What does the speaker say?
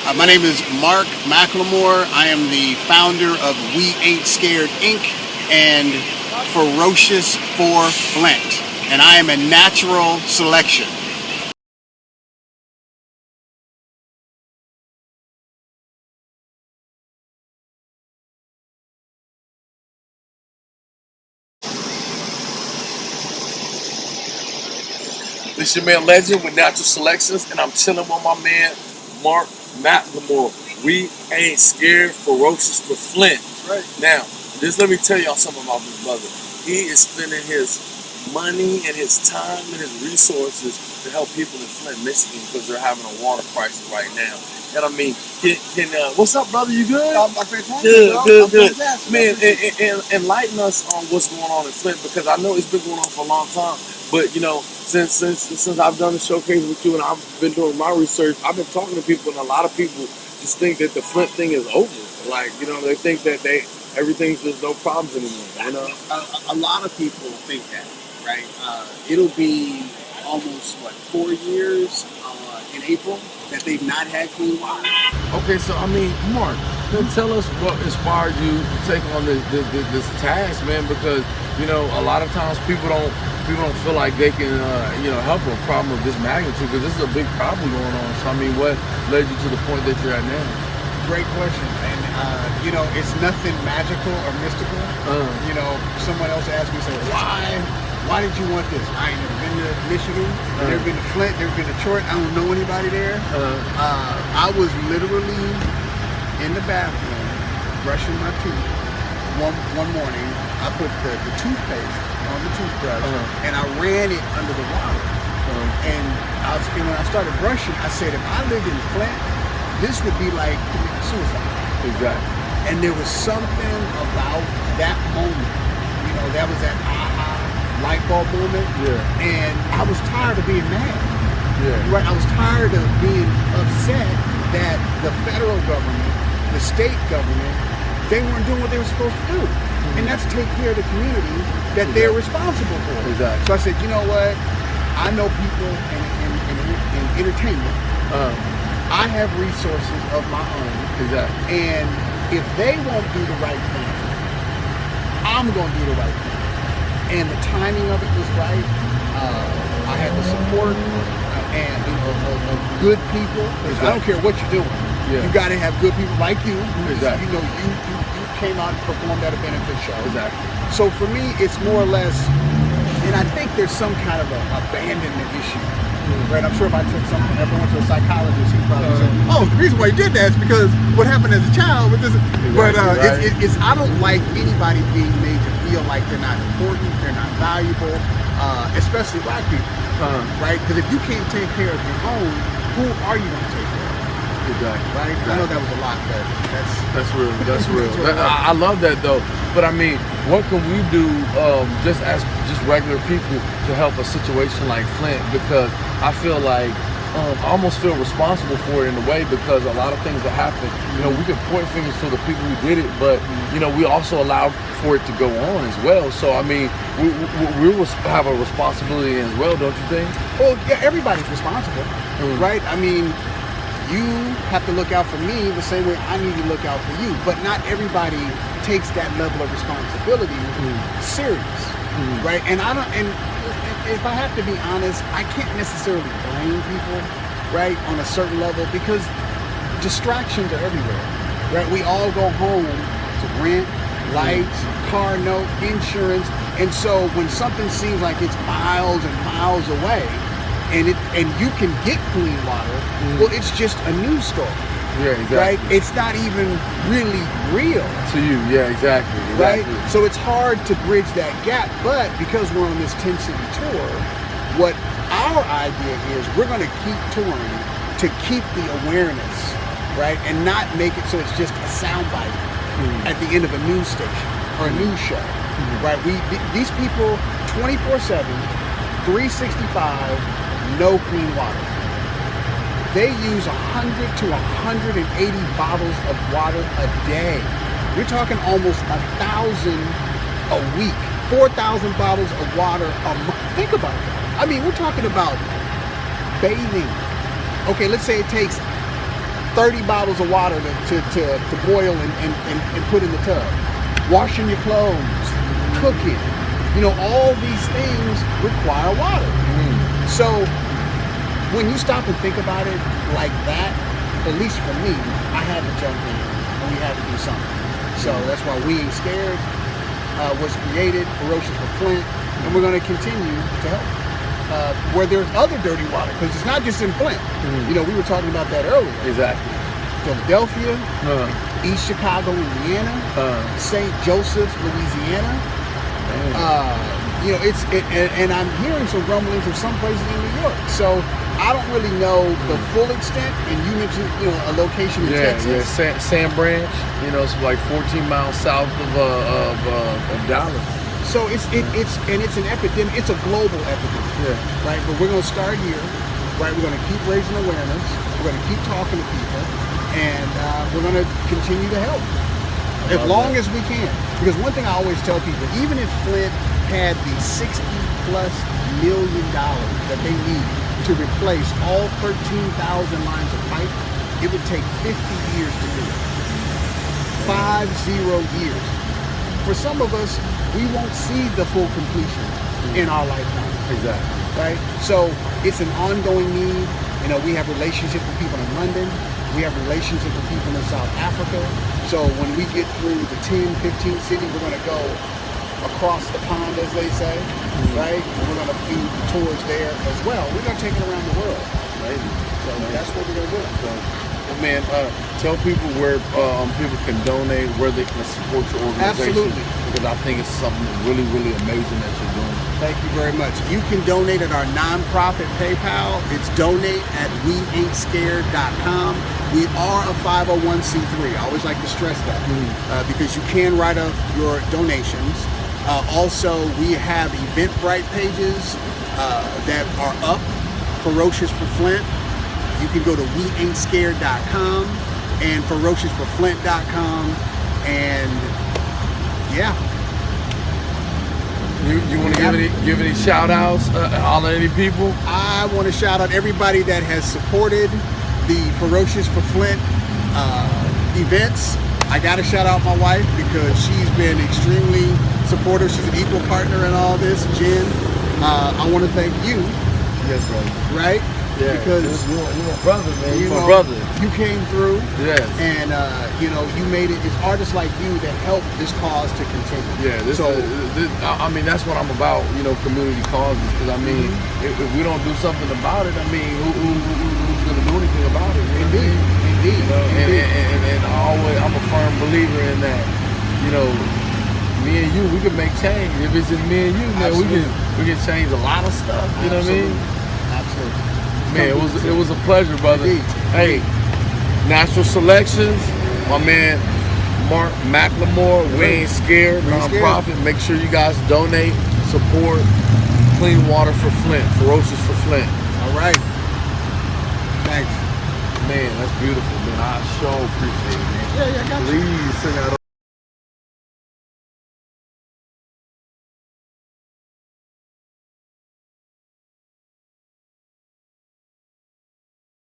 My name is Mark Mclemore. I am the founder of We Aint Scared Inc. and Ferocious for Flint. And I am a natural selection. This your man Legend with Natural Selections, and I'm chilling with my man Mark Mclemore. We ain't scared, ferocious for Flint. Right. Now, just let me tell y'all something about this brother. He is spending his money and his time and his resources to help people in Flint, Michigan, because they're having a water crisis right now. And I mean, what's up, brother? You good? I'm fantastic. Good. Man, and enlighten us on what's going on in Flint, because I know it's been going on for a long time. But you know, since I've done the showcase with you and I've been doing my research, I've been talking to people, and a lot of people just think that the Flint thing is over. Like, you know, they think that everything's just no problems anymore. You know, A lot of people think that, right? It'll be almost 4 years in April that they've not had clean water. okay, so I mean, Mark, then tell us what inspired you to take on this task, man. Because you know, a lot of times people don't feel like they can help a problem of this magnitude, because this is a big problem going on. So I mean, what led you to the point that you're at now? Great question, and you know, it's nothing magical or mystical. You know, someone else asked me, so why did you want this? I ain't never been to Michigan, never been to Flint, never been to Detroit. I don't know anybody there. I was literally in the bathroom brushing my teeth one morning. I put the toothpaste on the toothbrush and I ran it under the water. And when I started brushing, I said, if I lived in Flint, this would be like committing suicide. Exactly. And there was something about that moment, you know, that was that aha light bulb moment. Yeah. And I was tired of being mad. Yeah. Right. I was tired of being upset that the federal government, the state government, they weren't doing what they were supposed to do. And that's take care of the community that they're responsible for. Exactly. So I said, you know what? I know people in entertainment. I have resources of my own. Exactly. And if they won't do the right thing, I'm going to do the right thing. And the timing of it was right. I had the support and of good people. Exactly. I don't care what you're doing. Yeah. You got to have good people like you. Exactly. You know, you came out and performed at a benefit show. Exactly. So for me, it's more or less, and I think there's some kind of a abandonment issue. Right? I'm sure if I took something, if I went to a psychologist, he'd probably say, "Oh, the reason why you did that is because what happened as a child with this." But it's I don't like anybody being made to feel like they're not important, they're not valuable, especially black people. Right? Because if you can't take care of your own, who are you going to take care of? Exactly. Right? Exactly. I know that was a lot, but that's real. That's real. I love that though. But I mean, what can we do just as regular people to help a situation like Flint? Because I feel like I almost feel responsible for it in a way, because a lot of things that happen, you know, we can point fingers to the people who did it, but you know, we also allowed for it to go on as well. So I mean, we have a responsibility as well, don't you think? Well, yeah, everybody's responsible, right? I mean, you have to look out for me the same way I need to look out for you. But not everybody takes that level of responsibility serious, right? And I don't. And if I have to be honest, I can't necessarily blame people, right, on a certain level, because distractions are everywhere, right? We all go home to rent, lights, car note, insurance, and so when something seems like it's miles and miles away, and you can get clean water, well, it's just a news story. Yeah, exactly. Right? It's not even really real to you. Yeah, exactly. Right? So it's hard to bridge that gap, but because we're on this 10-city tour, what our idea is, we're going to keep touring to keep the awareness, right? And not make it so it's just a soundbite at the end of a news station or a news show, right? These people, 24/7, 365, no clean water. They use 100 to 180 bottles of water a day. We're talking almost 1,000 a week, 4,000 bottles of water a month. Think about that. I mean, we're talking about bathing. Okay, let's say it takes 30 bottles of water to boil and put in the tub. Washing your clothes, cooking. You know, all these things require water. So when you stop and think about it like that, at least for me, I had to jump in and we had to do something. So that's why We Aint Scared was created, Ferocious for Flint, and we're going to continue to help. Where there's other dirty water, because it's not just in Flint. You know, we were talking about that earlier. Exactly. Philadelphia, East Chicago, Indiana, St. Joseph, Louisiana. You know, and I'm hearing some rumblings of some places in New York. So I don't really know the full extent. And you mentioned, you know, a location in Texas. Yeah, Sand Branch. You know, it's like 14 miles south of Dallas. So it's an epidemic. It's a global epidemic, right? But we're going to start here, right? We're going to keep raising awareness. We're going to keep talking to people, and we're going to continue to help as long as we can. Because one thing I always tell people, even if Flint had the $60+ million that they need to replace all 13,000 lines of pipe, it would take 50 years to do it. 50 years. For some of us, we won't see the full completion in our lifetime. Exactly. Right? So it's an ongoing need. You know, we have relationships with people in London. We have relationships with people in South Africa. So when we get through the 10, 15 cities, we're going to go across the pond, as they say, right? And we're going to do tours there as well. We're going to take it around the world, right? So that's what we're going to do. So, well, man, tell people where people can donate, where they can support your organization. Absolutely. Because I think it's something really, really amazing that you're doing. Thank you very much. You can donate at our nonprofit PayPal. It's donate@weaintscared.com. We are a 501c3. I always like to stress that because you can write up your donations. Also, we have Eventbrite pages that are up, Ferocious for Flint. You can go to weaintscared.com and ferociousforflint.com, and yeah. You want to give any shout outs on any people? I want to shout out everybody that has supported the Ferocious for Flint events. I got to shout out my wife because she's been extremely supportive. She's an equal partner in all this. Jen, I want to thank you. Yes, brother. Right? Yeah, because you're my brother, man. You're my know, brother. You came through. Yes. And you know, you made it. It's artists like you that help this cause to continue. Yeah. I mean, that's what I'm about. You know, community causes. Because I mean, if we don't do something about it, I mean, who's going to do anything about it? Indeed. Indeed. You know, and I'm a firm believer in that. You know, me and you, we can make change. If it's just me and you, man, we can change a lot of stuff. You know what I mean? Absolutely. Man, it was a pleasure, brother. Indeed. Hey, Natural Selections, my man Mark Mclemore, We Aint Scared nonprofit. Make sure you guys donate, support clean water for Flint, Ferocious for Flint. All right. Thanks. Man, that's beautiful, man. I sure appreciate it, man. Yeah, I got you. Please sing out.